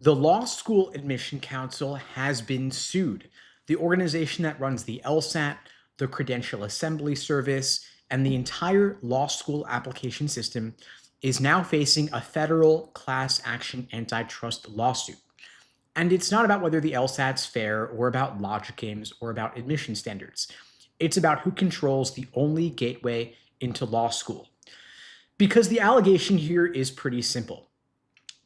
The Law School Admission Council has been sued. The organization that runs the LSAT, the Credential Assembly Service, and the entire law school application system is now facing a federal class action antitrust lawsuit. And it's not about whether the LSAT's fair or about logic games or about admission standards. It's about who controls the only gateway into law school. Because the allegation here is pretty simple.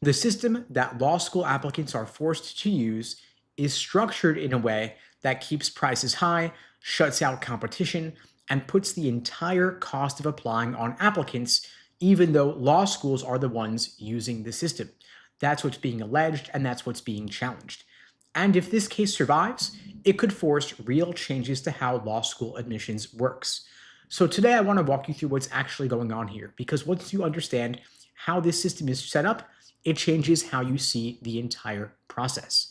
The system that law school applicants are forced to use is structured in a way that keeps prices high, shuts out competition, and puts the entire cost of applying on applicants, even though law schools are the ones using the system. That's what's being alleged, and that's what's being challenged. And if this case survives, it could force real changes to how law school admissions works. So today I want to walk you through what's actually going on here, because once you understand how this system is set up, it changes how you see the entire process.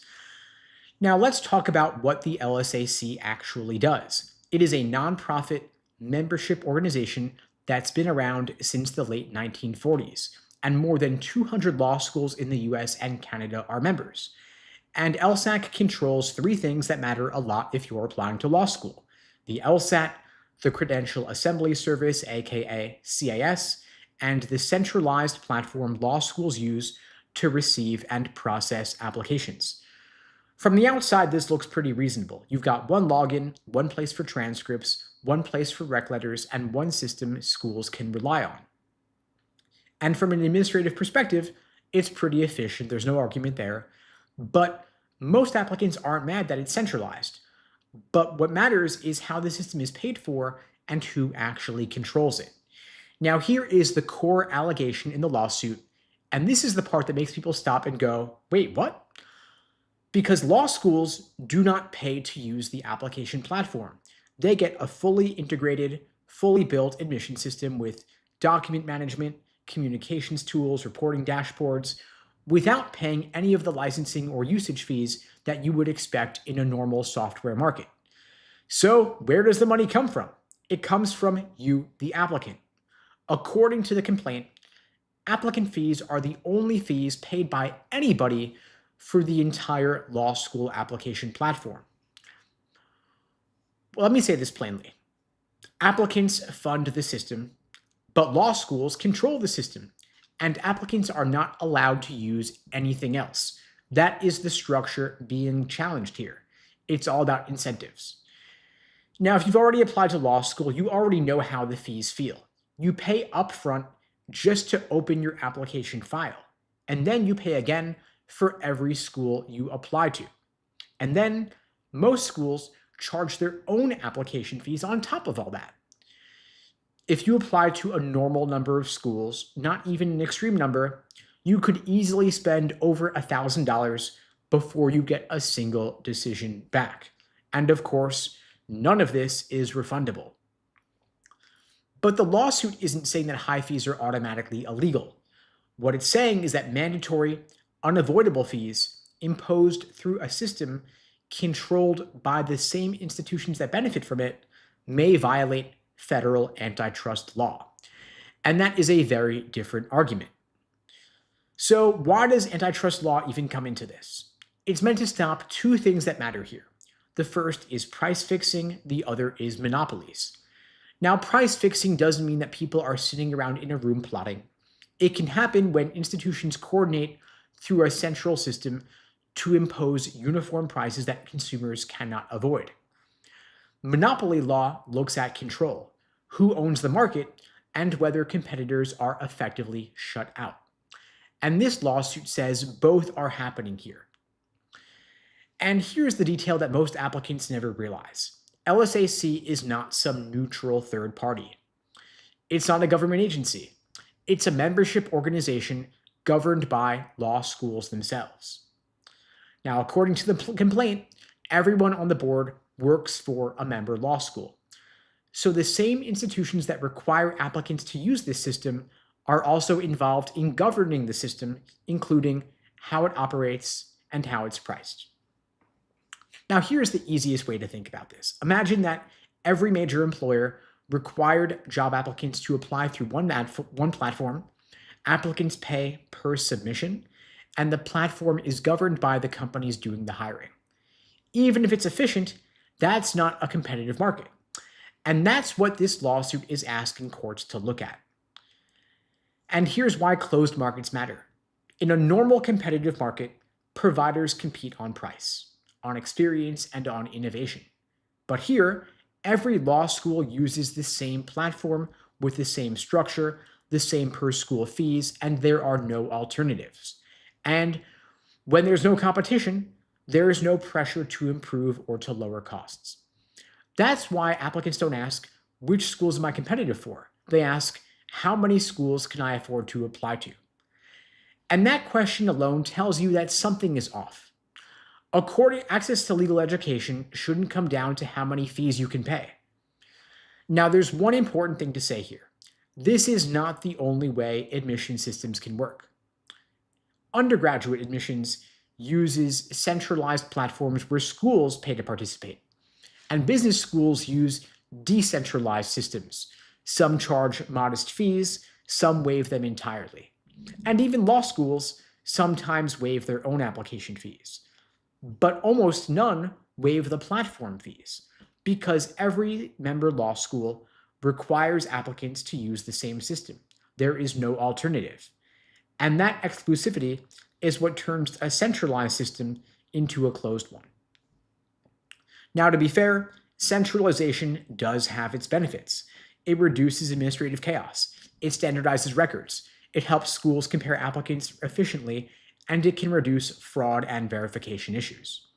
Now let's talk about what the LSAC actually does. It is a nonprofit membership organization that's been around since the late 1940s, and more than 200 law schools in the US and Canada are members. And LSAC controls three things that matter a lot if you're applying to law school: the LSAT, the Credential Assembly Service, aka CAS, and the centralized platform law schools use to receive and process applications. From the outside, this looks pretty reasonable. You've got one login, one place for transcripts, one place for rec letters, and one system schools can rely on. And from an administrative perspective, it's pretty efficient. There's no argument there. But most applicants aren't mad that it's centralized. But what matters is how the system is paid for and who actually controls it. Now, here is the core allegation in the lawsuit, and this is the part that makes people stop and go, wait, what? Because law schools do not pay to use the application platform. They get a fully integrated, fully built admission system with document management, communications tools, reporting dashboards, without paying any of the licensing or usage fees that you would expect in a normal software market. So where does the money come from? It comes from you, the applicant. According to the complaint, applicant fees are the only fees paid by anybody for the entire law school application platform. Well, let me say this plainly. Applicants fund the system, but law schools control the system, and applicants are not allowed to use anything else. That is the structure being challenged here. It's all about incentives. Now, if you've already applied to law school, you already know how the fees feel. You pay upfront just to open your application file, and then you pay again for every school you apply to. And then most schools charge their own application fees on top of all that. If you apply to a normal number of schools, not even an extreme number, you could easily spend over $1,000 before you get a single decision back. And of course, none of this is refundable. But the lawsuit isn't saying that high fees are automatically illegal. What it's saying is that mandatory, unavoidable fees imposed through a system controlled by the same institutions that benefit from it may violate federal antitrust law. And that is a very different argument. So why does antitrust law even come into this? It's meant to stop two things that matter here. The first is price fixing, the other is monopolies. Now, price fixing doesn't mean that people are sitting around in a room plotting. It can happen when institutions coordinate through a central system to impose uniform prices that consumers cannot avoid. Monopoly law looks at control, who owns the market, and whether competitors are effectively shut out. And this lawsuit says both are happening here. And here's the detail that most applicants never realize. LSAC is not some neutral third party. It's not a government agency. It's a membership organization governed by law schools themselves. Now, according to the complaint, everyone on the board works for a member law school. So the same institutions that require applicants to use this system are also involved in governing the system, including how it operates and how it's priced. Now, here's the easiest way to think about this. Imagine that every major employer required job applicants to apply through one platform. Applicants pay per submission, and the platform is governed by the companies doing the hiring. Even if it's efficient, that's not a competitive market. And that's what this lawsuit is asking courts to look at. And here's why closed markets matter. In a normal competitive market, providers compete on price, on experience, and on innovation. But here, every law school uses the same platform with the same structure, the same per school fees, and there are no alternatives. And when there's no competition, there is no pressure to improve or to lower costs. That's why applicants don't ask, which schools am I competitive for? They ask, how many schools can I afford to apply to? And that question alone tells you that something is off. Access to legal education shouldn't come down to how many fees you can pay. Now, there's one important thing to say here. This is not the only way admission systems can work. Undergraduate admissions uses centralized platforms where schools pay to participate. And business schools use decentralized systems. Some charge modest fees, some waive them entirely. And even law schools sometimes waive their own application fees. But almost none waive the platform fees because every member law school requires applicants to use the same system. There is no alternative. And that exclusivity is what turns a centralized system into a closed one. Now, to be fair, centralization does have its benefits. It reduces administrative chaos. It standardizes records. It helps schools compare applicants efficiently, and it can reduce fraud and verification issues.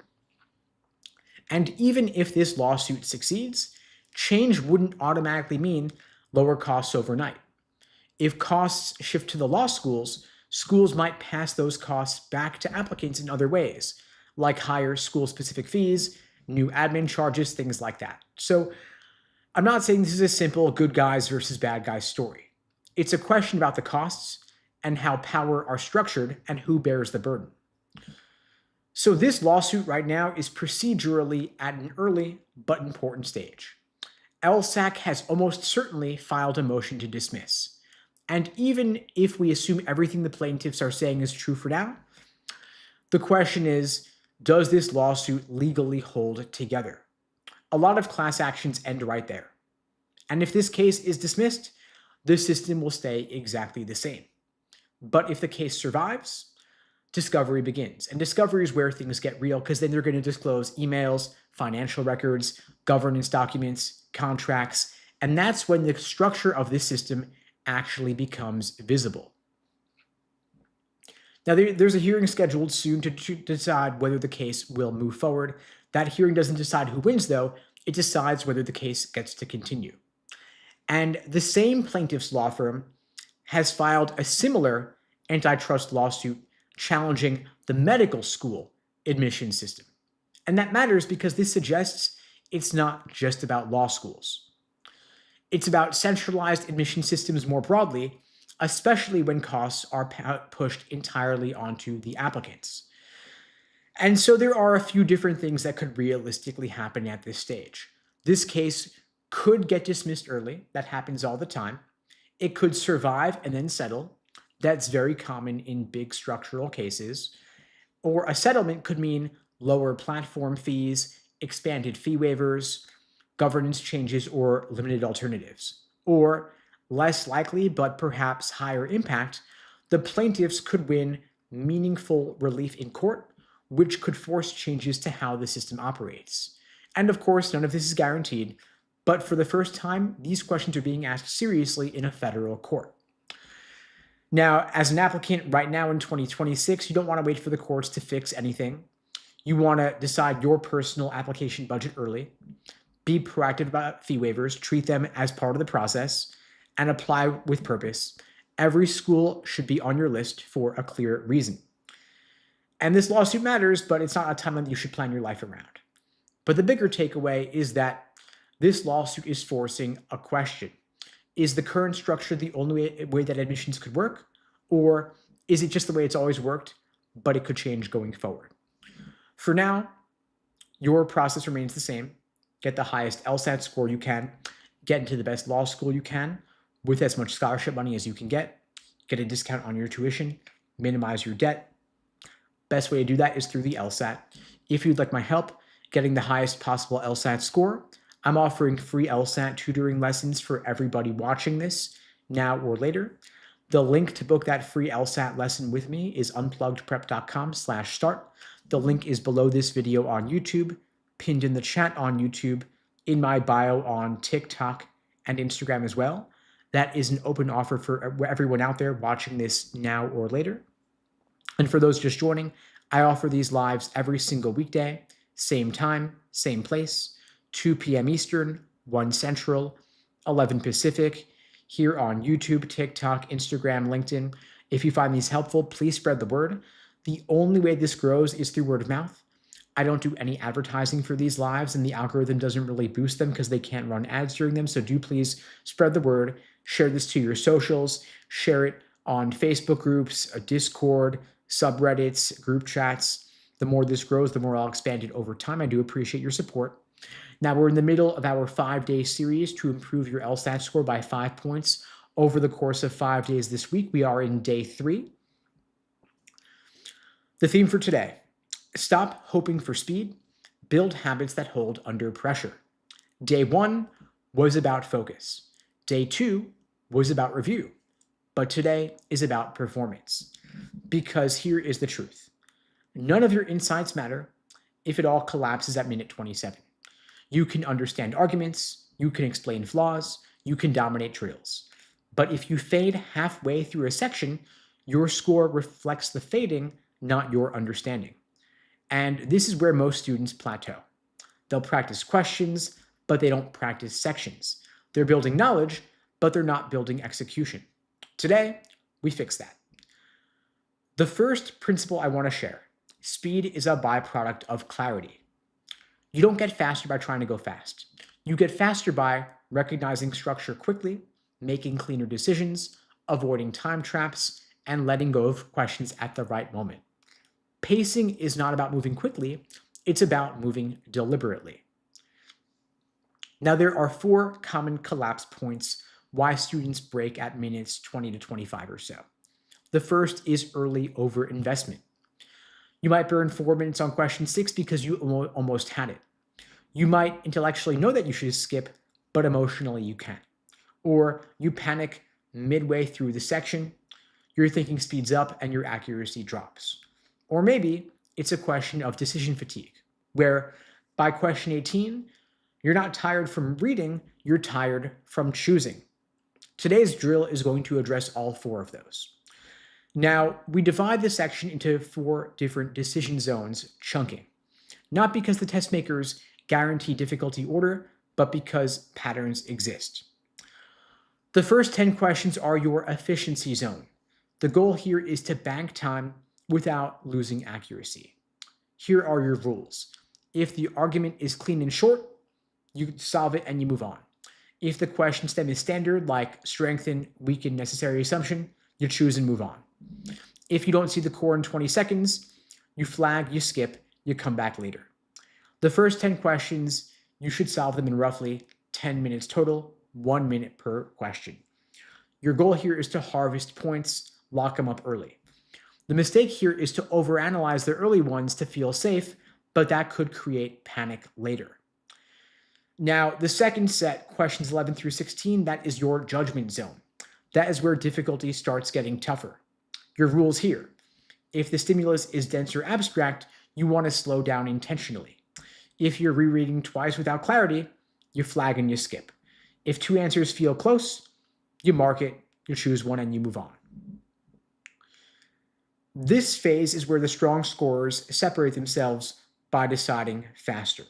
And even if this lawsuit succeeds, change wouldn't automatically mean lower costs overnight. If costs shift to the law schools, schools might pass those costs back to applicants in other ways, like higher school-specific fees, new admin charges, things like that. So I'm not saying this is a simple good guys versus bad guys story. It's a question about the costs and how power are structured and who bears the burden. So this lawsuit right now is procedurally at an early but important stage. LSAC has almost certainly filed a motion to dismiss. And even if we assume everything the plaintiffs are saying is true for now, the question is, does this lawsuit legally hold together? A lot of class actions end right there. And if this case is dismissed, the system will stay exactly the same. But if the case survives, discovery begins. And discovery is where things get real because then they're going to disclose emails, financial records, governance documents, contracts, and that's when the structure of this system actually becomes visible. Now, there's a hearing scheduled soon to decide whether the case will move forward. That hearing doesn't decide who wins, though. It decides whether the case gets to continue. And the same plaintiff's law firm has filed a similar antitrust lawsuit challenging the medical school admission system. And that matters because this suggests it's not just about law schools. It's about centralized admission systems more broadly, especially when costs are pushed entirely onto the applicants. And so there are a few different things that could realistically happen at this stage. This case could get dismissed early. That happens all the time. It could survive and then settle. That's very common in big structural cases. Or a settlement could mean lower platform fees, expanded fee waivers, governance changes, or limited alternatives. Or, less likely but perhaps higher impact, the plaintiffs could win meaningful relief in court, which could force changes to how the system operates. And of course, none of this is guaranteed, but for the first time, these questions are being asked seriously in a federal court. Now, as an applicant right now in 2026, you don't want to wait for the courts to fix anything. You want to decide your personal application budget early, be proactive about fee waivers, treat them as part of the process, and apply with purpose. Every school should be on your list for a clear reason. And this lawsuit matters, but it's not a timeline that you should plan your life around. But the bigger takeaway is that this lawsuit is forcing a question. Is the current structure the only way that admissions could work? Or is it just the way it's always worked, but it could change going forward? For now, your process remains the same. Get the highest LSAT score you can, get into the best law school you can with as much scholarship money as you can get a discount on your tuition, minimize your debt, Best way to do that is through the LSAT. If you'd like my help getting the highest possible LSAT score, I'm offering free LSAT tutoring lessons for everybody watching this now or later. The link to book that free LSAT lesson with me is unpluggedprep.com/start. The link is below this video on YouTube, pinned in the chat on YouTube, in my bio on TikTok and Instagram as well. That is an open offer for everyone out there watching this now or later. And for those just joining, I offer these lives every single weekday, same time, same place, 2 p.m. Eastern, 1 Central, 11 Pacific, here on YouTube, TikTok, Instagram, LinkedIn. If you find these helpful, please spread the word. The only way this grows is through word of mouth. I don't do any advertising for these lives, and the algorithm doesn't really boost them because they can't run ads during them. So do please spread the word, share this to your socials, share it on Facebook groups, Discord, subreddits, group chats. The more this grows, the more I'll expand it over time. I do appreciate your support. Now we're in the middle of our 5-day series to improve your LSAT score by 5 points over the course of 5 days this week. We are in day 3. The theme for today: stop hoping for speed, build habits that hold under pressure. Day 1 was about focus. Day 2 was about review. But today is about performance. Because here is the truth. None of your insights matter if it all collapses at minute 27. You can understand arguments, you can explain flaws, you can dominate drills. But if you fade halfway through a section, your score reflects the fading, not your understanding. And this is where most students plateau. They'll practice questions, but they don't practice sections. They're building knowledge, but they're not building execution. Today, we fix that. The first principle I want to share: speed is a byproduct of clarity. You don't get faster by trying to go fast. You get faster by recognizing structure quickly, making cleaner decisions, avoiding time traps, and letting go of questions at the right moment. Pacing is not about moving quickly, it's about moving deliberately. Now, there are 4 common collapse points why students break at minutes 20 to 25 or so. The first is early overinvestment. You might burn 4 minutes on question 6 because you almost had it. You might intellectually know that you should skip, but emotionally you can't. Or you panic midway through the section, your thinking speeds up and your accuracy drops. Or maybe it's a question of decision fatigue, where by question 18, you're not tired from reading, you're tired from choosing. Today's drill is going to address all 4 of those. Now, we divide this section into 4 different decision zones, chunking. Not because the test makers guarantee difficulty order, but because patterns exist. The first 10 questions are your efficiency zone. The goal here is to bank time without losing accuracy. Here are your rules. If the argument is clean and short, you solve it and you move on. If the question stem is standard, like strengthen, weaken, necessary assumption, you choose and move on. If you don't see the core in 20 seconds, you flag, you skip, you come back later. The first 10 questions, you should solve them in roughly 10 minutes total, 1 minute per question. Your goal here is to harvest points, lock them up early. The mistake here is to overanalyze the early ones to feel safe, but that could create panic later. Now, the second set, questions 11 through 16, that is your judgment zone. That is where difficulty starts getting tougher. Your rules here: if the stimulus is dense or abstract, you want to slow down intentionally. If you're rereading twice without clarity, you flag and you skip. If 2 answers feel close, you mark it, you choose one, and you move on. This phase is where the strong scorers separate themselves by deciding faster.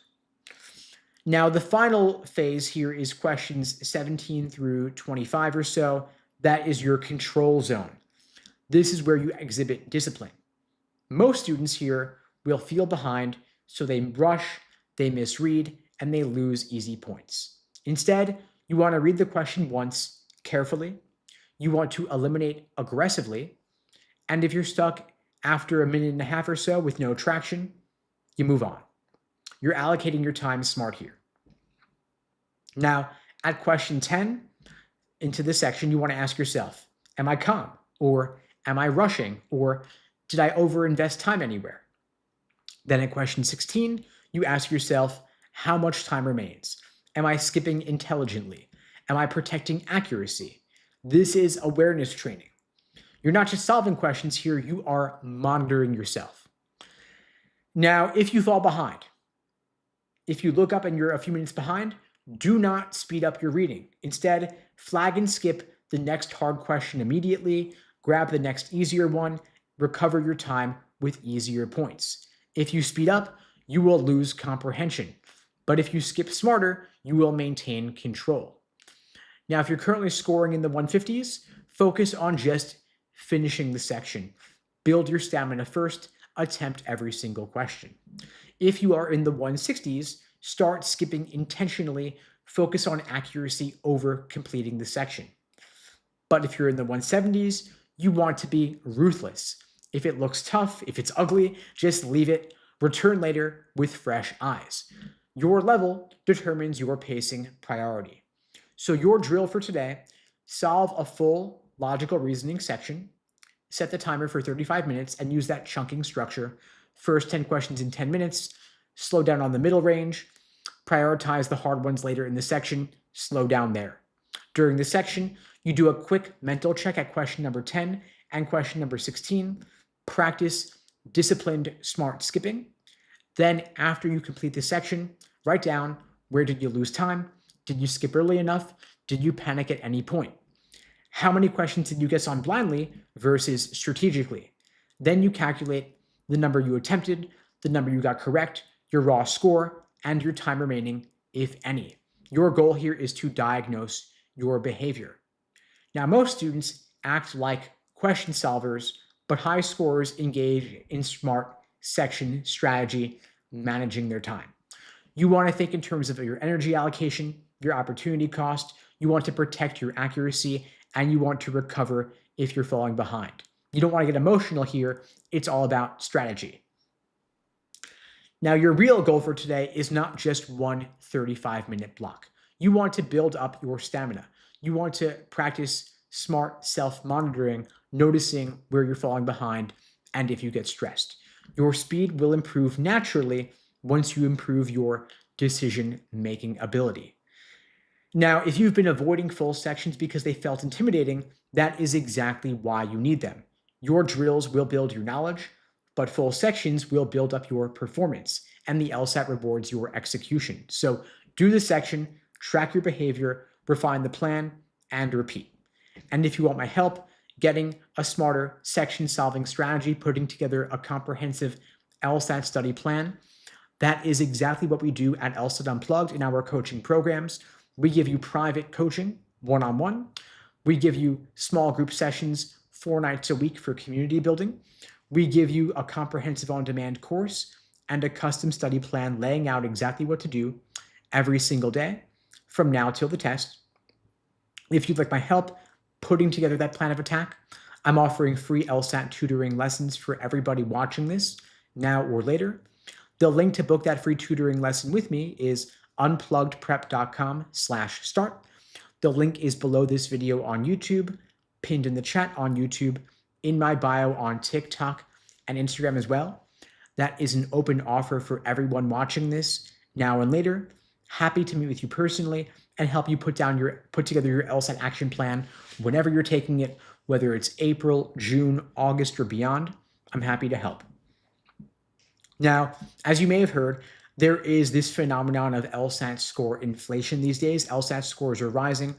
Now, the final phase here is questions 17 through 25 or so. That is your control zone. This is where you exhibit discipline. Most students here will feel behind, so they rush, they misread, and they lose easy points. Instead, you want to read the question once carefully. You want to eliminate aggressively. And if you're stuck after a minute and a half or so with no traction, you move on. You're allocating your time smart here. Now, at question 10, into this section, you want to ask yourself, am I calm? Or am I rushing? Or Did I overinvest time anywhere? Then at question 16, you ask yourself, how much time remains? Am I skipping intelligently? Am I protecting accuracy? This is awareness training. You're not just solving questions here, you are monitoring yourself. Now, if you fall behind, if you look up and you're a few minutes behind, do not speed up your reading. Instead, flag and skip the next hard question immediately, grab the next easier one, recover your time with easier points. If you speed up, you will lose comprehension. But if you skip smarter, you will maintain control. Now, if you're currently scoring in the 150s, focus on just finishing the section. Build your stamina first, attempt every single question. If you are in the 160s, start skipping intentionally, focus on accuracy over completing the section. But if you're in the 170s, you want to be ruthless. If it looks tough, if it's ugly, just leave it. Return later with fresh eyes. Your level determines your pacing priority. So your drill for today, solve a full logical reasoning section, set the timer for 35 minutes, and use that chunking structure. First 10 questions in 10 minutes, slow down on the middle range, prioritize the hard ones later in the section, slow down there. During the section, you do a quick mental check at question number 10 and question number 16. Practice disciplined, smart skipping. Then, after you complete the section, write down, where did you lose time? Did you skip early enough? Did you panic at any point? How many questions did you guess on blindly versus strategically? Then you calculate the number you attempted, the number you got correct, your raw score, and your time remaining, if any. Your goal here is to diagnose your behavior. Now, most students act like question solvers, but high scorers engage in smart section strategy, managing their time. You want to think in terms of your energy allocation, your opportunity cost. You want to protect your accuracy, and you want to recover if you're falling behind. You don't want to get emotional here. It's all about strategy. Now, your real goal for today is not just one 35-minute block. You want to build up your stamina. You want to practice smart self-monitoring, noticing where you're falling behind, and if you get stressed. Your speed will improve naturally once you improve your decision-making ability. Now, if you've been avoiding full sections because they felt intimidating, that is exactly why you need them. Your drills will build your knowledge, but full sections will build up your performance, and the LSAT rewards your execution. So do the section, track your behavior, refine the plan, and repeat. And if you want my help getting a smarter section solving strategy, putting together a comprehensive LSAT study plan, that is exactly what we do at LSAT Unplugged in our coaching programs. We give you private coaching, one-on-one. We give you small group sessions 4 nights a week for community building. We give you a comprehensive on-demand course and a custom study plan laying out exactly what to do every single day from now till the test. If you'd like my help putting together that plan of attack, I'm offering free LSAT tutoring lessons for everybody watching this now or later. The link to book that free tutoring lesson with me is unpluggedprep.com/start. The link is below this video on YouTube, pinned in the chat on YouTube, in my bio on TikTok and Instagram as well. That is an open offer for everyone watching this now and later. Happy to meet with you personally and help you put together your LSAT action plan whenever you're taking it, whether it's April, June, August, or beyond. I'm happy to help. Now, as you may have heard, there is this phenomenon of LSAT score inflation these days. LSAT scores are rising.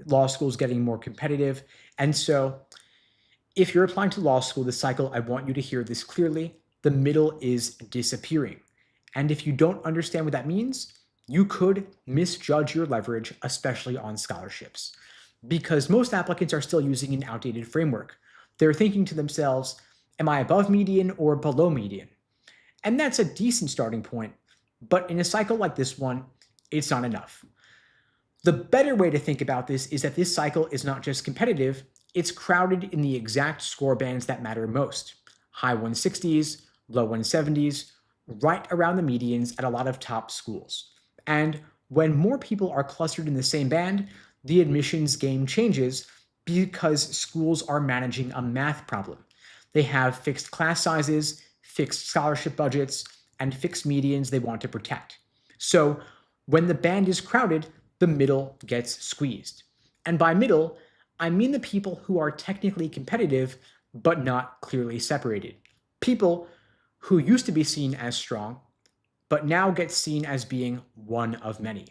Law school is getting more competitive. And so if you're applying to law school this cycle, I want you to hear this clearly. The middle is disappearing. And if you don't understand what that means, you could misjudge your leverage, especially on scholarships, because most applicants are still using an outdated framework. They're thinking to themselves, am I above median or below median? And that's a decent starting point, but in a cycle like this one, it's not enough. The better way to think about this is that this cycle is not just competitive, it's crowded in the exact score bands that matter most. High 160s, low 170s, right around the medians at a lot of top schools. And when more people are clustered in the same band, the admissions game changes because schools are managing a math problem. They have fixed class sizes, fixed scholarship budgets, and fixed medians they want to protect. So when the band is crowded, the middle gets squeezed. And by middle, I mean the people who are technically competitive but not clearly separated. People who used to be seen as strong but now get seen as being one of many.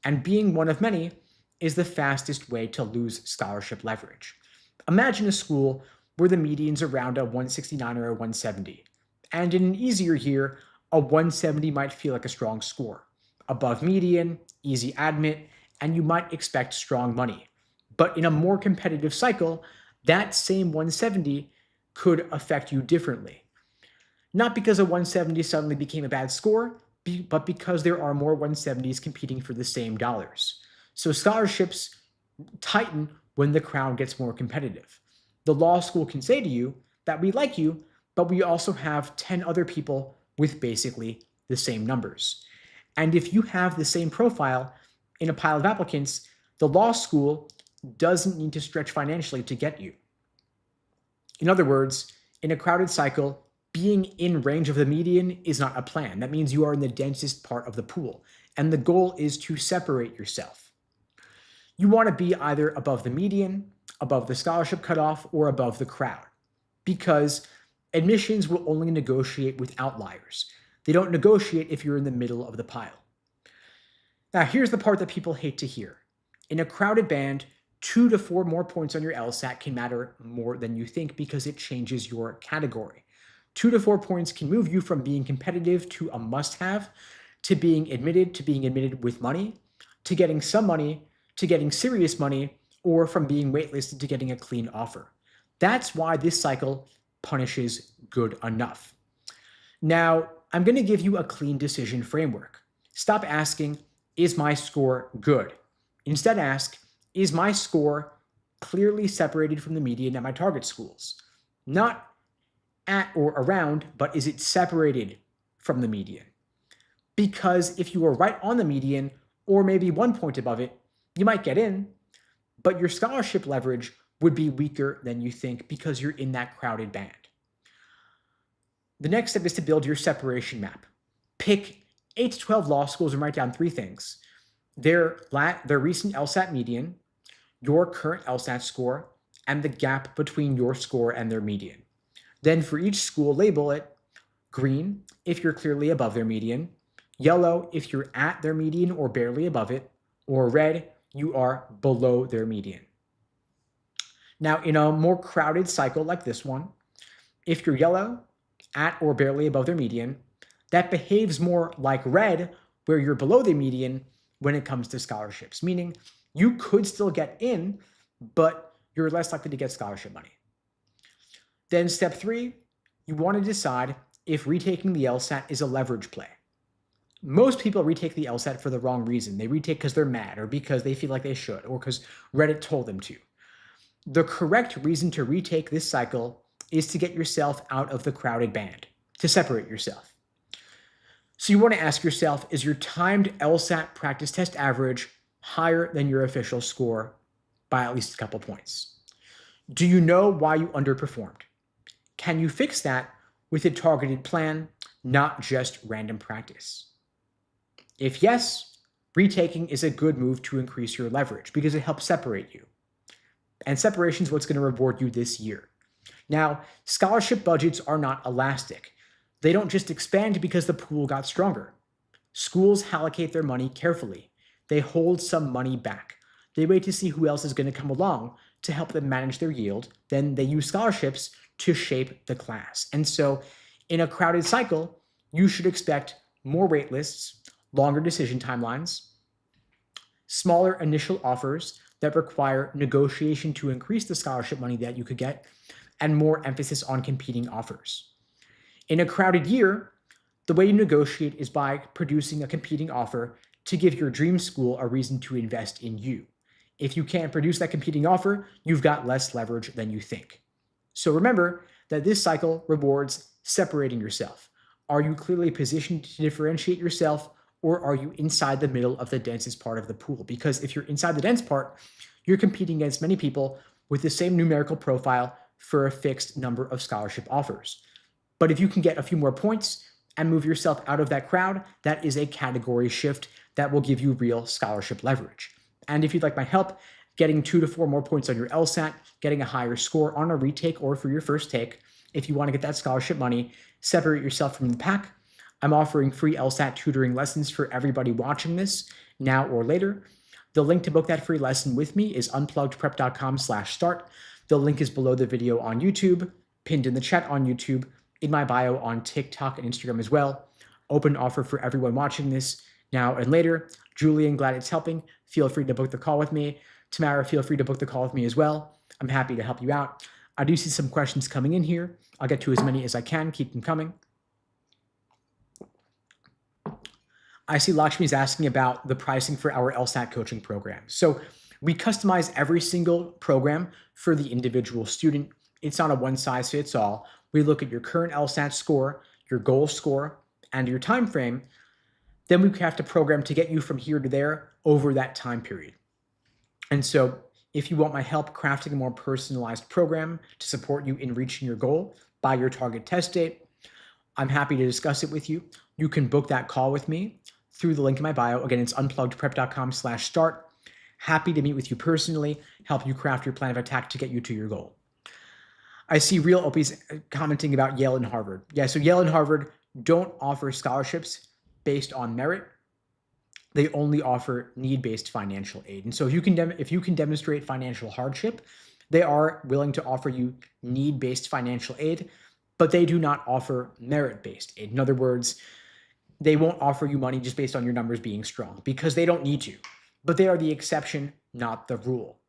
And being one of many is the fastest way to lose scholarship leverage. Imagine a school where the median's around a 169 or a 170. And in an easier year, a 170 might feel like a strong score. Above median, easy admit, and you might expect strong money. But in a more competitive cycle, that same 170 could affect you differently. Not because a 170 suddenly became a bad score, but because there are more 170s competing for the same dollars. So scholarships tighten when the crowd gets more competitive. The law school can say to you that we like you, but we also have 10 other people with basically the same numbers. And if you have the same profile in a pile of applicants, the law school doesn't need to stretch financially to get you. In other words, in a crowded cycle, being in range of the median is not a plan. That means you are in the densest part of the pool, and the goal is to separate yourself. You want to be either above the median, above the scholarship cutoff, or above the crowd, because admissions will only negotiate with outliers. They don't negotiate if you're in the middle of the pile. Now, here's the part that people hate to hear. In a crowded band, 2 to 4 more points on your LSAT can matter more than you think because it changes your category. 2 to 4 points can move you from being competitive to a must-have, to being admitted with money, to getting some money, to getting serious money, or from being waitlisted to getting a clean offer. That's why this cycle punishes good enough. Now, I'm going to give you a clean decision framework. Stop asking, is my score good? Instead ask, is my score clearly separated from the median at my target schools? Not at or around, but is it separated from the median? Because if you are right on the median, or maybe 1 point above it, you might get in, but your scholarship leverage would be weaker than you think because you're in that crowded band. The next step is to build your separation map. Pick 8 to 12 law schools and write down 3 things: their recent LSAT median, your current LSAT score, and the gap between your score and their median. Then for each school, label it green if you're clearly above their median, yellow if you're at their median or barely above it, or red, you are below their median. Now, in a more crowded cycle like this one, if you're yellow, at or barely above their median, that behaves more like red, where you're below the median when it comes to scholarships, meaning you could still get in, but you're less likely to get scholarship money. Then step 3, you want to decide if retaking the LSAT is a leverage play. Most people retake the LSAT for the wrong reason. They retake because they're mad, or because they feel like they should, or because Reddit told them to. The correct reason to retake this cycle is to get yourself out of the crowded band, to separate yourself. So you want to ask yourself, is your timed LSAT practice test average higher than your official score by at least a couple points? Do you know why you underperformed? Can you fix that with a targeted plan, not just random practice? If yes, retaking is a good move to increase your leverage because it helps separate you. And separation is what's going to reward you this year. Now, scholarship budgets are not elastic. They don't just expand because the pool got stronger. Schools allocate their money carefully. They hold some money back. They wait to see who else is going to come along to help them manage their yield. Then they use scholarships to shape the class. And so in a crowded cycle, you should expect more wait lists, longer decision timelines, smaller initial offers that require negotiation to increase the scholarship money that you could get, and more emphasis on competing offers. In a crowded year, the way you negotiate is by producing a competing offer to give your dream school a reason to invest in you. If you can't produce that competing offer, you've got less leverage than you think. So remember that this cycle rewards separating yourself. Are you clearly positioned to differentiate yourself, or are you inside the middle of the densest part of the pool? Because if you're inside the dense part, you're competing against many people with the same numerical profile for a fixed number of scholarship offers. But if you can get a few more points and move yourself out of that crowd, that is a category shift that will give you real scholarship leverage. And if you'd like my help getting 2 to 4 more points on your LSAT, getting a higher score on a retake or for your first take, if you want to get that scholarship money, separate yourself from the pack, I'm offering free LSAT tutoring lessons for everybody watching this now or later. The link to book that free lesson with me is unpluggedprep.com/start. The link is below the video on YouTube, pinned in the chat on YouTube, in my bio on TikTok and Instagram as well. Open offer for everyone watching this now and later. Julian, glad it's helping. Feel free to book the call with me. Tamara, feel free to book the call with me as well. I'm happy to help you out. I do see some questions coming in here. I'll get to as many as I can. Keep them coming. I see Lakshmi's asking about the pricing for our LSAT coaching program. So we customize every single program for the individual student. It's not a one-size-fits-all. We look at your current LSAT score, your goal score, and your time frame. Then we craft a program to get you from here to there over that time period. And so if you want my help crafting a more personalized program to support you in reaching your goal by your target test date, I'm happy to discuss it with you. You can book that call with me through the link in my bio. Again, it's unpluggedprep.com/start. Happy to meet with you personally, help you craft your plan of attack to get you to your goal. I see Real Opie's commenting about Yale and Harvard. Yeah, so Yale and Harvard don't offer scholarships based on merit. They only offer need-based financial aid. And so if you can demonstrate financial hardship, they are willing to offer you need-based financial aid, but they do not offer merit-based aid. In other words, they won't offer you money just based on your numbers being strong because they don't need to, but they are the exception, not the rule.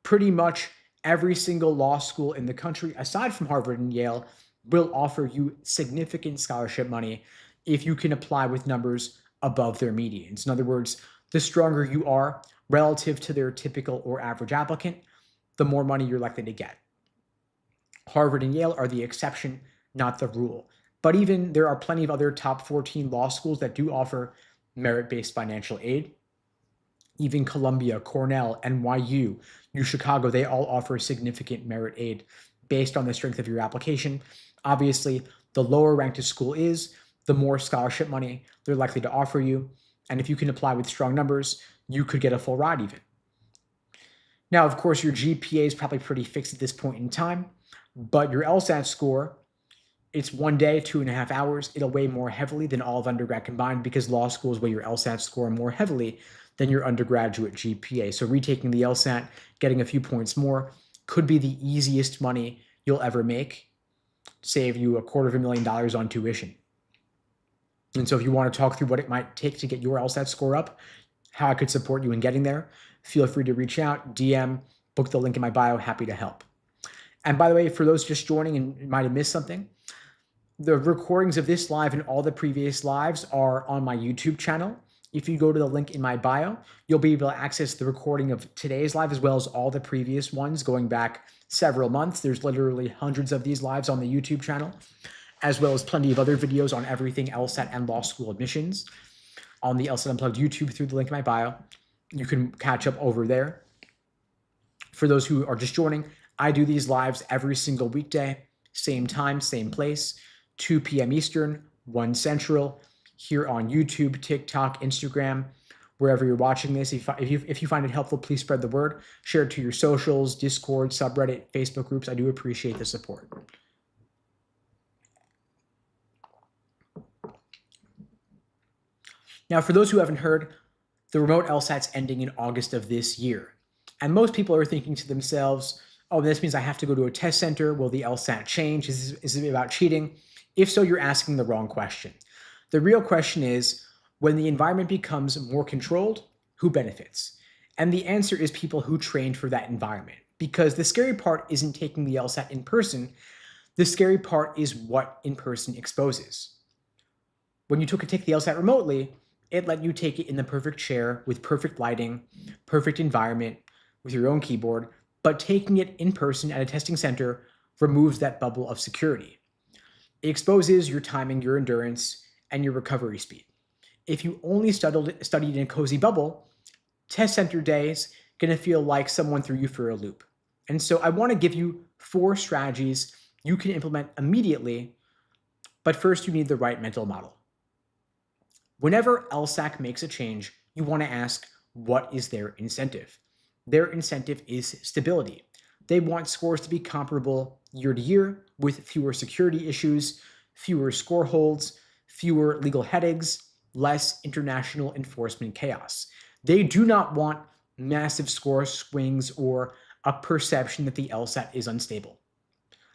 Pretty much every single law school in the country, aside from Harvard and Yale, will offer you significant scholarship money if you can apply with numbers above their medians. In other words, the stronger you are relative to their typical or average applicant, the more money you're likely to get. Harvard and Yale are the exception, not the rule. But even there are plenty of other top 14 law schools that do offer merit-based financial aid. Even Columbia, Cornell, NYU, UChicago, they all offer significant merit aid based on the strength of your application. Obviously, the lower ranked a school is, the more scholarship money they're likely to offer you. And if you can apply with strong numbers, you could get a full ride even. Now, of course, your GPA is probably pretty fixed at this point in time, but your LSAT score, it's 1 day, 2.5 hours. It'll weigh more heavily than all of undergrad combined because law schools weigh your LSAT score more heavily than your undergraduate GPA. So retaking the LSAT, getting a few points more, could be the easiest money you'll ever make, save you $250,000 on tuition. And so if you want to talk through what it might take to get your LSAT score up, how I could support you in getting there, feel free to reach out, DM, book the link in my bio, happy to help. And by the way, for those just joining and might have missed something, the recordings of this live and all the previous lives are on my YouTube channel. If you go to the link in my bio, you'll be able to access the recording of today's live as well as all the previous ones going back several months. There's literally hundreds of these lives on the YouTube channel, as well as plenty of other videos on everything LSAT and law school admissions on the LSAT Unplugged YouTube through the link in my bio. You can catch up over there. For those who are just joining, I do these lives every single weekday, same time, same place, 2 p.m. Eastern, 1 Central, here on YouTube, TikTok, Instagram, wherever you're watching this. If you find it helpful, please spread the word. Share it to your socials, Discord, subreddit, Facebook groups. I do appreciate the support. Now, for those who haven't heard, the remote LSAT's ending in August of this year. And most people are thinking to themselves, oh, this means I have to go to a test center. Will the LSAT change? Is it about cheating? If so, you're asking the wrong question. The real question is, when the environment becomes more controlled, who benefits? And the answer is people who trained for that environment. Because the scary part isn't taking the LSAT in person. The scary part is what in-person exposes. When you take the LSAT remotely, it let you take it in the perfect chair with perfect lighting, perfect environment, with your own keyboard, but taking it in person at a testing center removes that bubble of security. It exposes your timing, your endurance, and your recovery speed. If you only studied in a cozy bubble, test center day is going to feel like someone threw you for a loop. And so I want to give you 4 strategies you can implement immediately, but first you need the right mental model. Whenever LSAC makes a change, you want to ask, what is their incentive? Their incentive is stability. They want scores to be comparable year to year with fewer security issues, fewer score holds, fewer legal headaches, less international enforcement chaos. They do not want massive score swings or a perception that the LSAT is unstable.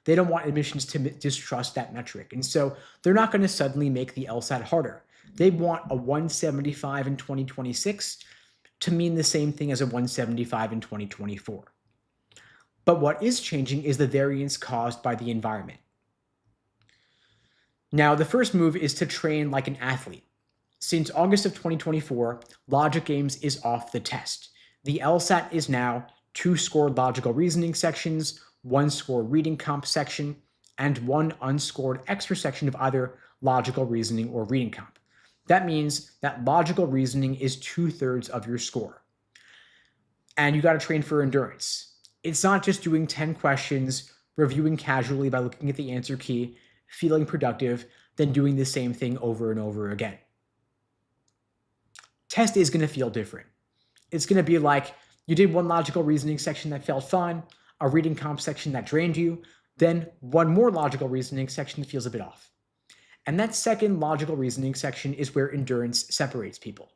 They don't want admissions to distrust that metric. And so they're not going to suddenly make the LSAT harder. They want a 175 in 2026 to mean the same thing as a 175 in 2024. But what is changing is the variance caused by the environment. Now, the first move is to train like an athlete. Since August of 2024, Logic Games is off the test. The LSAT is now 2 scored logical reasoning sections, 1 scored reading comp section, and 1 unscored extra section of either logical reasoning or reading comp. That means that logical reasoning is 2/3 of your score. And you got to train for endurance. It's not just doing 10 questions, reviewing casually by looking at the answer key, feeling productive, then doing the same thing over and over again. Test is going to feel different. It's going to be like you did 1 logical reasoning section that felt fun, a reading comp section that drained you, then 1 more logical reasoning section that feels a bit off. And that second logical reasoning section is where endurance separates people.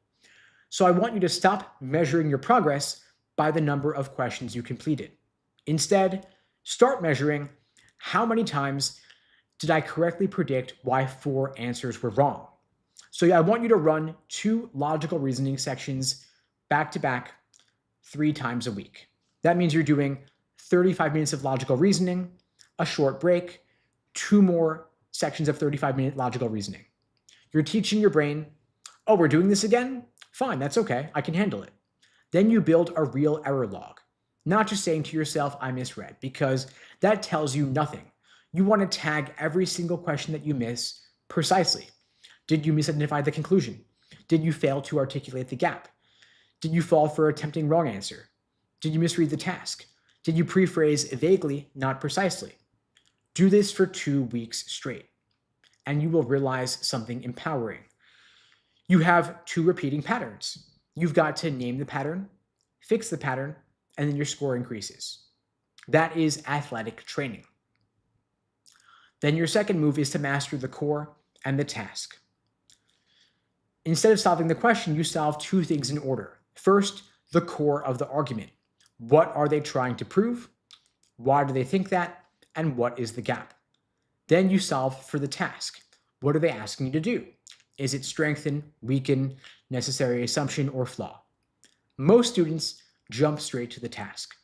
So I want you to stop measuring your progress by the number of questions you completed. Instead, start measuring how many times did I correctly predict why 4 answers were wrong. So I want you to run 2 logical reasoning sections back to back 3 times a week. That means you're doing 35 minutes of logical reasoning, a short break, 2 more sections of 35-minute logical reasoning. You're teaching your brain, oh, we're doing this again? Fine, that's okay, I can handle it. Then you build a real error log, not just saying to yourself, I misread, because that tells you nothing. You want to tag every single question that you miss precisely. Did you misidentify the conclusion? Did you fail to articulate the gap? Did you fall for attempting wrong answer? Did you misread the task? Did you prephrase vaguely, not precisely? Do this for 2 weeks straight, and you will realize something empowering. You have 2 repeating patterns. You've got to name the pattern, fix the pattern, and then your score increases. That is athletic training. Then your second move is to master the core and the task. Instead of solving the question, you solve 2 things in order. First, the core of the argument. What are they trying to prove? Why do they think that? And what is the gap? Then you solve for the task. What are they asking you to do? Is it strengthen, weaken, necessary assumption, or flaw? Most students jump straight to the task.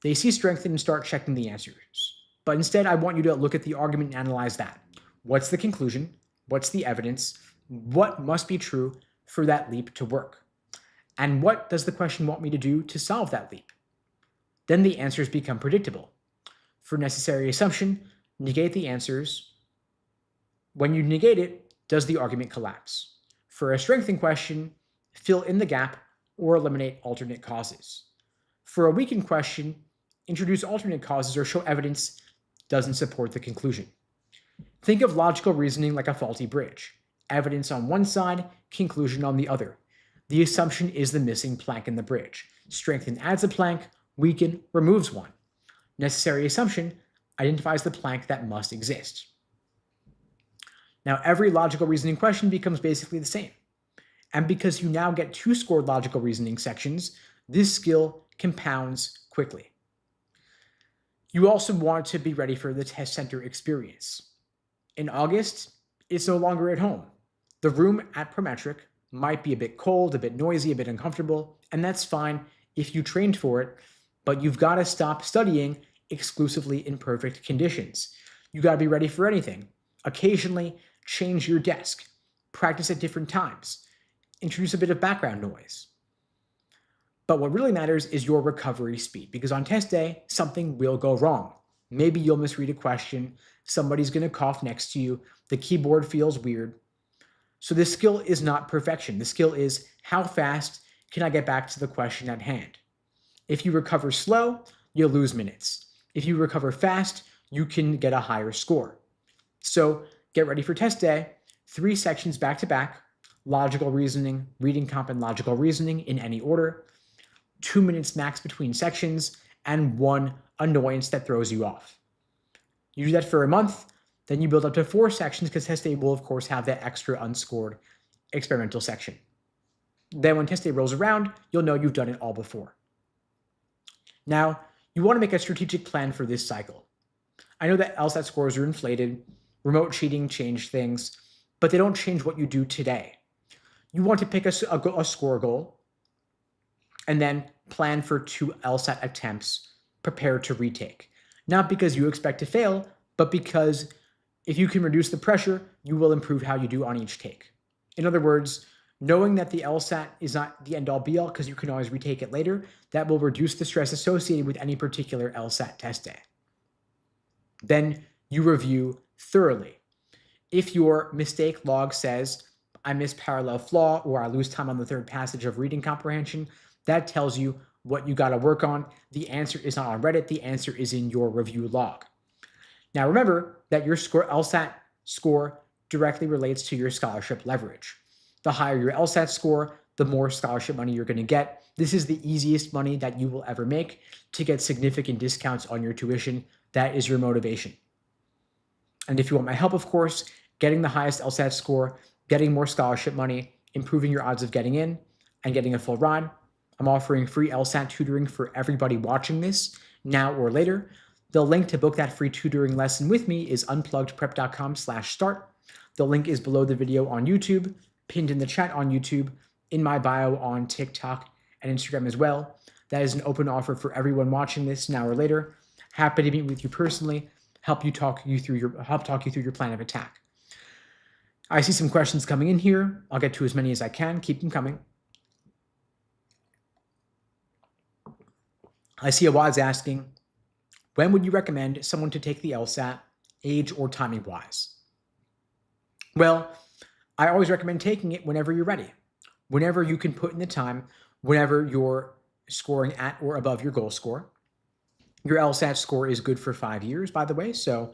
They see strengthen and start checking the answers. But instead, I want you to look at the argument and analyze that. What's the conclusion? What's the evidence? What must be true for that leap to work? And what does the question want me to do to solve that leap? Then the answers become predictable. For necessary assumption, negate the answers. When you negate it, does the argument collapse? For a strengthen question, fill in the gap or eliminate alternate causes. For a weaken question, introduce alternate causes or show evidence doesn't support the conclusion. Think of logical reasoning like a faulty bridge. Evidence on one side, conclusion on the other. The assumption is the missing plank in the bridge. Strengthen adds a plank, weaken removes one. Necessary assumption identifies the plank that must exist. Now, every logical reasoning question becomes basically the same. And because you now get 2 scored logical reasoning sections, this skill compounds quickly. You also want to be ready for the test center experience. In August, it's no longer at home. The room at Prometric might be a bit cold, a bit noisy, a bit uncomfortable, and that's fine if you trained for it, but you've got to stop studying exclusively in perfect conditions. You got to be ready for anything. Occasionally, change your desk. Practice at different times. Introduce a bit of background noise. But what really matters is your recovery speed, because on test day, something will go wrong. Maybe you'll misread a question, somebody's going to cough next to you, the keyboard feels weird. So this skill is not perfection. The skill is how fast can I get back to the question at hand? If you recover slow, you'll lose minutes. If you recover fast, you can get a higher score. So get ready for test day, 3 sections back to back, logical reasoning, reading comp, and logical reasoning in any order, 2 minutes max between sections, and 1 annoyance that throws you off. You do that for a month, then you build up to 4 sections because test day will, of course, have that extra unscored experimental section. Then when test day rolls around, you'll know you've done it all before. Now, you want to make a strategic plan for this cycle. I know that LSAT scores are inflated, remote cheating changed things, but they don't change what you do today. You want to pick a score goal and then plan for 2 LSAT attempts prepared to retake. Not because you expect to fail, but because if you can reduce the pressure, you will improve how you do on each take. In other words, knowing that the LSAT is not the end-all be-all because you can always retake it later, that will reduce the stress associated with any particular LSAT test day. Then you review thoroughly. If your mistake log says, I miss parallel flaw or I lose time on the third passage of reading comprehension, that tells you what you got to work on. The answer is not on Reddit. The answer is in your review log. Now remember that your LSAT score directly relates to your scholarship leverage. The higher your LSAT score, the more scholarship money you're going to get. This is the easiest money that you will ever make to get significant discounts on your tuition. That is your motivation. And if you want my help, of course, getting the highest LSAT score, getting more scholarship money, improving your odds of getting in, and getting a full ride, I'm offering free LSAT tutoring for everybody watching this now or later. The link to book that free tutoring lesson with me is unpluggedprep.com/start. The link is below the video on YouTube, pinned in the chat on YouTube, in my bio on TikTok and Instagram as well. That is an open offer for everyone watching this now or later. Happy to meet with you personally, help talk you through your plan of attack. I see some questions coming in here. I'll get to as many as I can. Keep them coming. I see Awad's asking, when would you recommend someone to take the LSAT, age or timing wise? Well, I always recommend taking it whenever you're ready, whenever you can put in the time, whenever you're scoring at or above your goal score. Your LSAT score is good for 5 years, by the way, so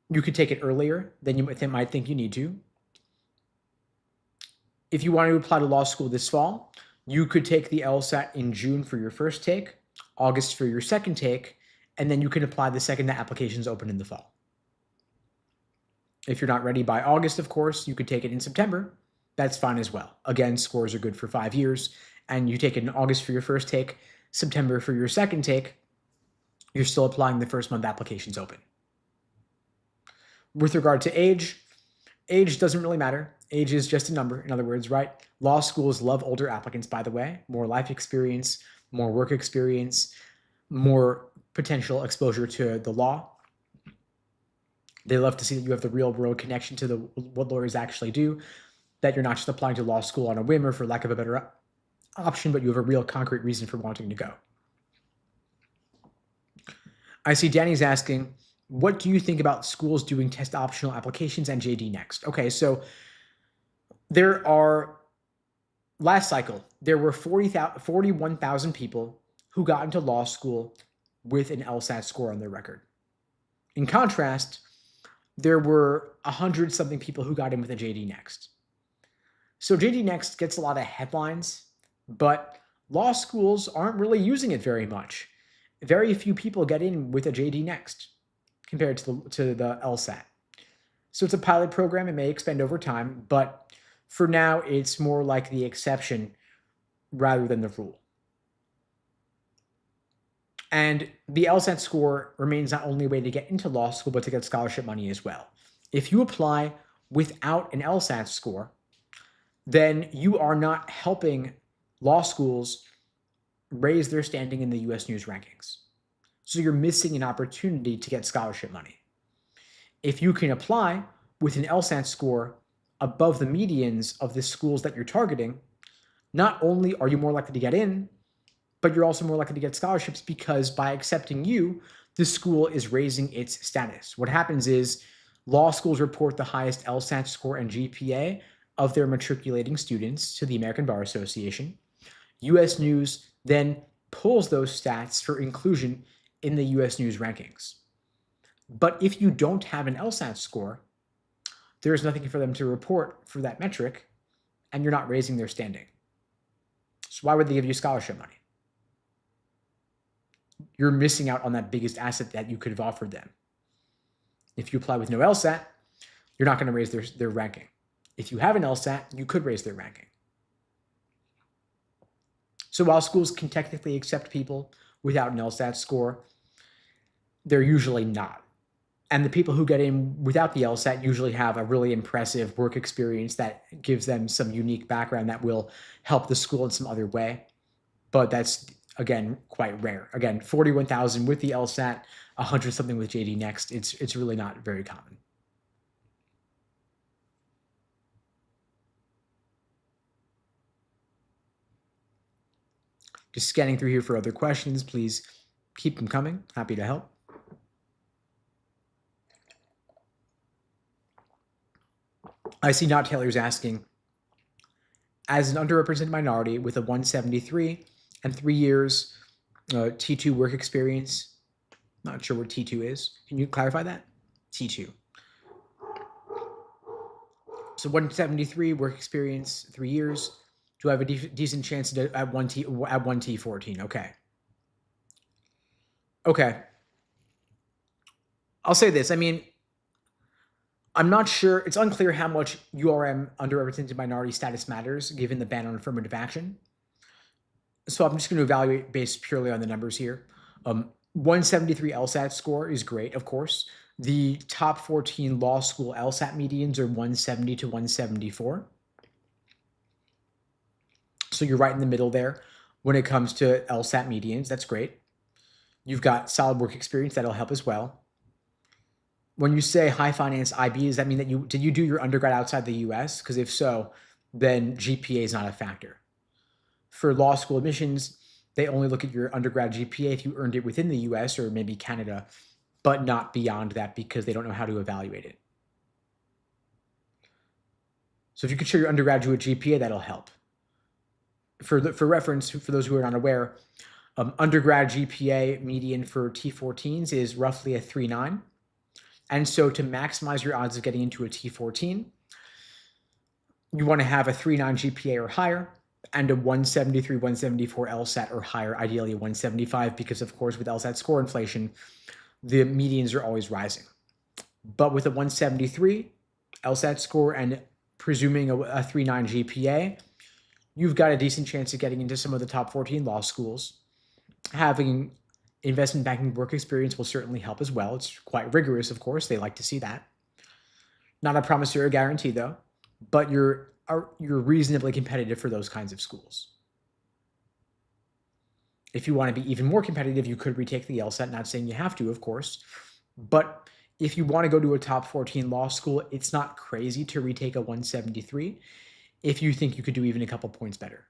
you could take it earlier than you might think you need to. If you want to apply to law school this fall, you could take the LSAT in June for your first take, August for your second take, and then you can apply the second the applications open in the fall. If you're not ready by August, of course, you could take it in September. That's fine as well. Again, scores are good for 5 years, and you take it in August for your first take, September for your second take, you're still applying the first month applications open. With regard to age doesn't really matter. Age is just a number, in other words, right? Law schools love older applicants, by the way. More life experience, more work experience, more potential exposure to the law. They love to see that you have the real world connection to what lawyers actually do, that you're not just applying to law school on a whim or for lack of a better option, but you have a real concrete reason for wanting to go. I see Danny's asking, what do you think about schools doing test optional applications and JD next? Okay, so last cycle, there were 41,000 people who got into law school with an LSAT score on their record. In contrast, there were 100-something people who got in with a JD Next. So JD Next gets a lot of headlines, but law schools aren't really using it very much. Very few people get in with a JD Next compared to the LSAT. So it's a pilot program. It may expand over time, but for now, it's more like the exception rather than the rule. And the LSAT score remains not only a way to get into law school, but to get scholarship money as well. If you apply without an LSAT score, then you are not helping law schools raise their standing in the US News rankings. So you're missing an opportunity to get scholarship money. If you can apply with an LSAT score above the medians of the schools that you're targeting, not only are you more likely to get in, but you're also more likely to get scholarships because by accepting you, the school is raising its status. What happens is law schools report the highest LSAT score and GPA of their matriculating students to the American Bar Association. US News then pulls those stats for inclusion in the US News rankings. But if you don't have an LSAT score, there's nothing for them to report for that metric, and you're not raising their standing. So why would they give you scholarship money? You're missing out on that biggest asset that you could have offered them. If you apply with no LSAT, you're not going to raise their ranking. If you have an LSAT, you could raise their ranking. So while schools can technically accept people without an LSAT score, they're usually not. And the people who get in without the LSAT usually have a really impressive work experience that gives them some unique background that will help the school in some other way. But that's, again, quite rare. Again, 41,000 with the LSAT, 100 something with JD Next. It's really not very common. Just scanning through here for other questions. Please keep them coming. Happy to help. I see Not Taylor's asking, as an underrepresented minority with a 173 and 3 years T2 work experience, not sure what T2 is. Can you clarify that? T2. So 173 work experience, 3 years. Do I have a decent chance to at 1T14? Okay. Okay. I'll say this. I mean, I'm not sure. It's unclear how much URM underrepresented minority status matters given the ban on affirmative action. So I'm just going to evaluate based purely on the numbers here. 173 LSAT score is great, of course. The top 14 law school LSAT medians are 170 to 174. So you're right in the middle there when it comes to LSAT medians. That's great. You've got solid work experience. That'll help as well. When you say high finance IB, does that mean that did you do your undergrad outside the US? Because if so, then GPA is not a factor. For law school admissions, they only look at your undergrad GPA if you earned it within the US or maybe Canada, but not beyond that because they don't know how to evaluate it. So if you could show your undergraduate GPA, that'll help. For reference, for those who are not aware, undergrad GPA median for T14s is roughly a 3.9. And so to maximize your odds of getting into a T14, you want to have a 3.9 GPA or higher and a 173, 174 LSAT or higher, ideally a 175, because of course with LSAT score inflation, the medians are always rising. But with a 173 LSAT score and presuming a 3.9 GPA, you've got a decent chance of getting into some of the top 14 law schools. Having investment banking work experience will certainly help as well. It's quite rigorous, of course. They like to see that. Not a promissory or guarantee, though, but you're reasonably competitive for those kinds of schools. If you want to be even more competitive, you could retake the LSAT. Not saying you have to, of course, but if you want to go to a top 14 law school, it's not crazy to retake a 173 if you think you could do even a couple points better.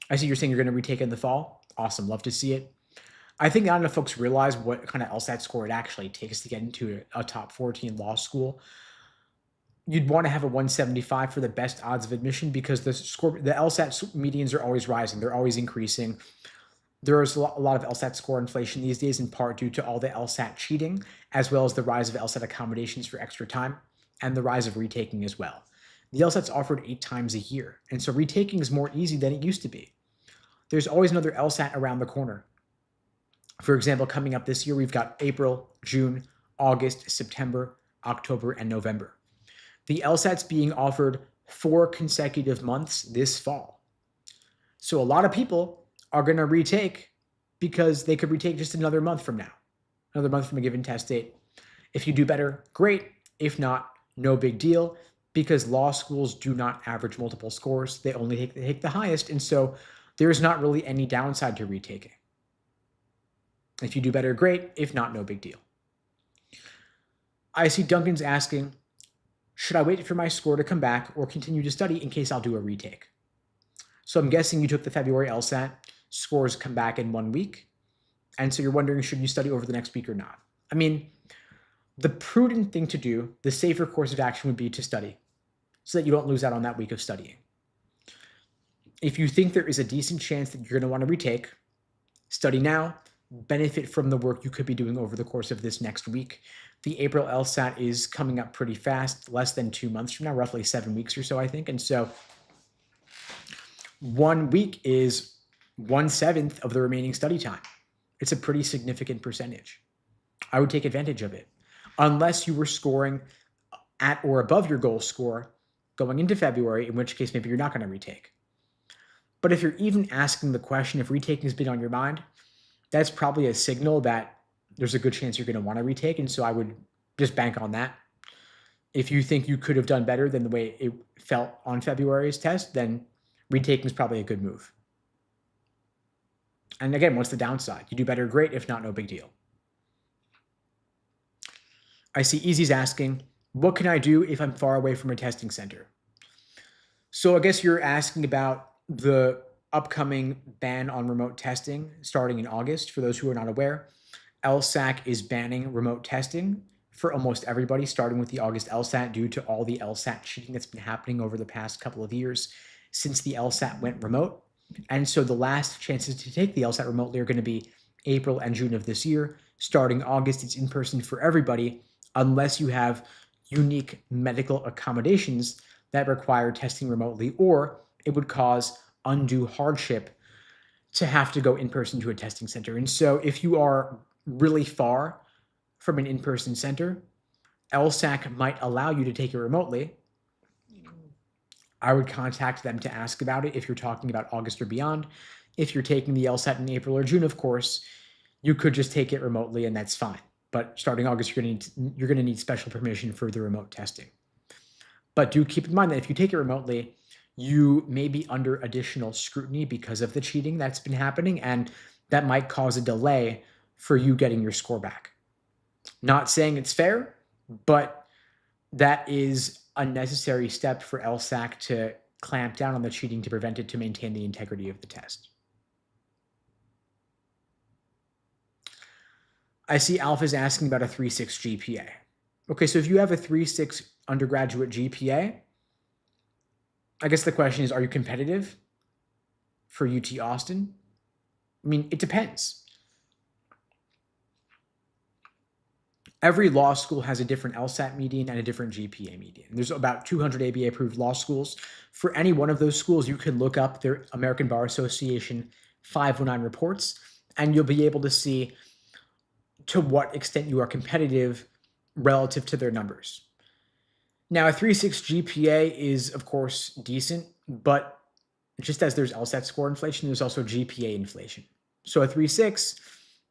I see you're saying you're going to retake in the fall. Awesome. Love to see it. I think not enough folks realize what kind of LSAT score it actually takes to get into a top 14 law school. You'd want to have a 175 for the best odds of admission because the LSAT medians are always rising. They're always increasing. There is a lot of LSAT score inflation these days, in part due to all the LSAT cheating, as well as the rise of LSAT accommodations for extra time and the rise of retaking as well. The LSAT's offered 8 times a year, and so retaking is more easy than it used to be. There's always another LSAT around the corner. For example, coming up this year, we've got April, June, August, September, October, and November. The LSAT's being offered 4 consecutive months this fall. So a lot of people are going to retake because they could retake just another month from now, another month from a given test date. If you do better, great. If not, no big deal, because law schools do not average multiple scores. They only take the highest, and so there's not really any downside to retaking. If you do better, great. If not, no big deal. I see Duncan's asking, should I wait for my score to come back or continue to study in case I'll do a retake? So I'm guessing you took the February LSAT, scores come back in 1 week, and so you're wondering, should you study over the next week or not? I mean, the prudent thing to do, the safer course of action would be to study so that you don't lose out on that week of studying. If you think there is a decent chance that you're going to want to retake, study now, benefit from the work you could be doing over the course of this next week. The April LSAT is coming up pretty fast, less than 2 months from now, roughly 7 weeks or so, I think. And so 1 week is 1/7 of the remaining study time. It's a pretty significant percentage. I would take advantage of it, unless you were scoring at or above your goal score going into February, in which case maybe you're not going to retake. But if you're even asking the question if retaking has been on your mind, that's probably a signal that there's a good chance you're going to want to retake. And so I would just bank on that. If you think you could have done better than the way it felt on February's test, then retaking is probably a good move. And again, what's the downside? You do better, great. If not, no big deal. I see Easy's asking, what can I do if I'm far away from a testing center? So I guess you're asking about the upcoming ban on remote testing starting in August. For those who are not aware, LSAC is banning remote testing for almost everybody, starting with the August LSAT due to all the LSAT cheating that's been happening over the past couple of years since the LSAT went remote. And so the last chances to take the LSAT remotely are going to be April and June of this year. Starting August, it's in person for everybody, unless you have unique medical accommodations that require testing remotely, or it would cause undue hardship to have to go in person to a testing center. And so if you are really far from an in-person center, LSAC might allow you to take it remotely. I would contact them to ask about it if you're talking about August or beyond. If you're taking the LSAT in April or June, of course, you could just take it remotely and that's fine. But starting August, you're going to need special permission for the remote testing. But do keep in mind that if you take it remotely, you may be under additional scrutiny because of the cheating that's been happening, and that might cause a delay for you getting your score back. Not saying it's fair, but that is a necessary step for LSAC to clamp down on the cheating to prevent it, to maintain the integrity of the test. I see Alpha's asking about a 3.6 GPA. Okay, so if you have a 3.6 undergraduate GPA, I guess the question is, are you competitive for UT Austin? I mean, it depends. Every law school has a different LSAT median and a different GPA median. There's about 200 ABA-approved law schools. For any one of those schools, you can look up their American Bar Association 509 reports, and you'll be able to see to what extent you are competitive relative to their numbers. Now, a 3.6 GPA is, of course, decent, but just as there's LSAT score inflation, there's also GPA inflation. So a 3.6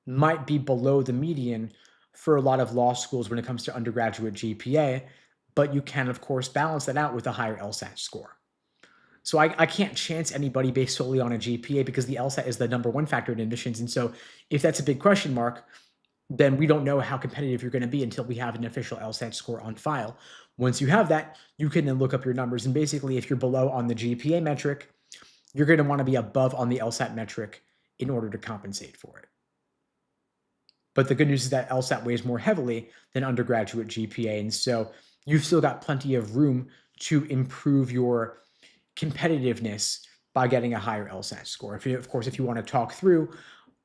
might be below the median for a lot of law schools when it comes to undergraduate GPA, but you can, of course, balance that out with a higher LSAT score. So I can't chance anybody based solely on a GPA because the LSAT is the #1 factor in admissions. And so if that's a big question mark, then we don't know how competitive you're going to be until we have an official LSAT score on file. Once you have that, you can then look up your numbers. And basically, if you're below on the GPA metric, you're going to want to be above on the LSAT metric in order to compensate for it. But the good news is that LSAT weighs more heavily than undergraduate GPA. And so you've still got plenty of room to improve your competitiveness by getting a higher LSAT score. If you want to talk through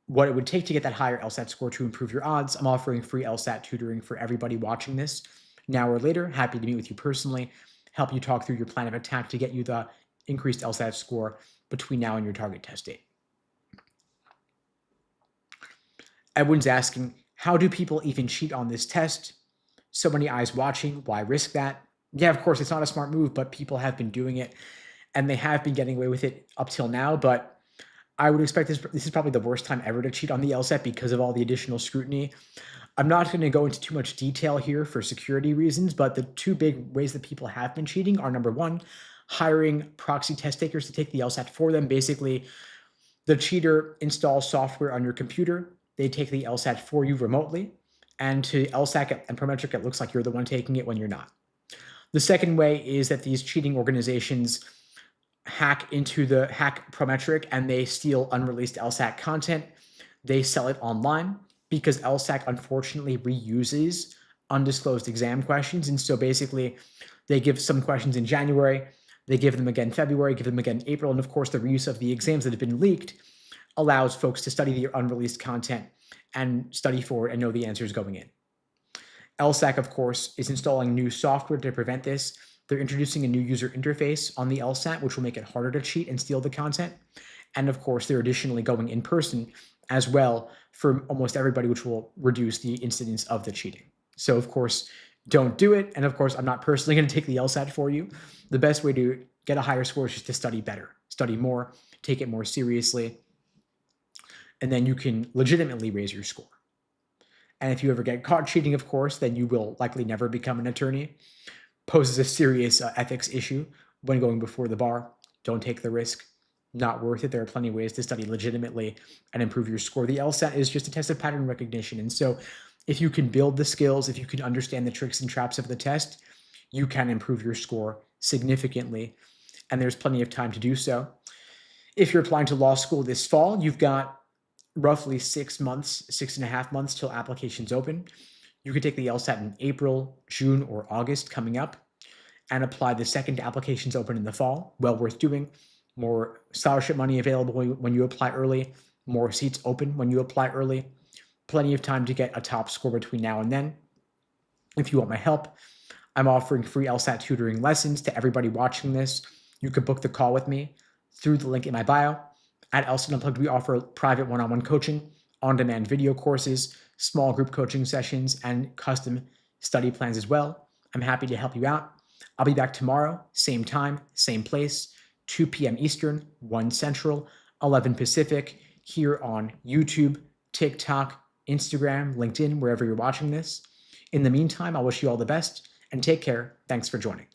what it would take to get that higher LSAT score to improve your odds, I'm offering free LSAT tutoring for everybody watching this now or later. Happy to meet with you personally, help you talk through your plan of attack to get you the increased LSAT score between now and your target test date. Edwin's asking, how do people even cheat on this test? So many eyes watching, why risk that? Yeah, of course, it's not a smart move, but people have been doing it, and they have been getting away with it up till now, but I would expect this is probably the worst time ever to cheat on the LSAT because of all the additional scrutiny. I'm not going to go into too much detail here for security reasons, but the two big ways that people have been cheating are, #1, hiring proxy test takers to take the LSAT for them. Basically, the cheater installs software on your computer. They take the LSAT for you remotely, and to LSAC and Prometric, it looks like you're the one taking it when you're not. The second way is that these cheating organizations hack Prometric and they steal unreleased LSAC content. They sell it online because LSAC unfortunately reuses undisclosed exam questions. And so basically they give some questions in January, They give them again February, give them again April, and of course the reuse of the exams that have been leaked allows folks to study the unreleased content and study for it and know the answers going in. LSAC, of course, is installing new software to prevent this. They're introducing a new user interface on the LSAT, which will make it harder to cheat and steal the content. And of course, they're additionally going in person as well for almost everybody, which will reduce the incidence of the cheating. So of course, don't do it. And of course, I'm not personally going to take the LSAT for you. The best way to get a higher score is just to study better, study more, take it more seriously, and then you can legitimately raise your score. And if you ever get caught cheating, of course, then you will likely never become an attorney. Poses a serious ethics issue when going before the bar. Don't take the risk. Not worth it. There are plenty of ways to study legitimately and improve your score. The LSAT is just a test of pattern recognition. And so if you can build the skills, if you can understand the tricks and traps of the test, you can improve your score significantly. And there's plenty of time to do so. If you're applying to law school this fall, you've got roughly 6 months, 6.5 months till applications open. You could take the LSAT in April, June, or August coming up and apply the second applications open in the fall. Well worth doing. More scholarship money available when you apply early, more seats open when you apply early. Plenty of time to get a top score between now and then. If you want my help, I'm offering free LSAT tutoring lessons to everybody watching this. You could book the call with me through the link in my bio. At LSAT Unplugged, we offer private one-on-one coaching, on-demand video courses, small group coaching sessions, and custom study plans as well. I'm happy to help you out. I'll be back tomorrow, same time, same place, 2 p.m. Eastern, 1 Central, 11 Pacific, here on YouTube, TikTok, Instagram, LinkedIn, wherever you're watching this. In the meantime, I wish you all the best and take care. Thanks for joining.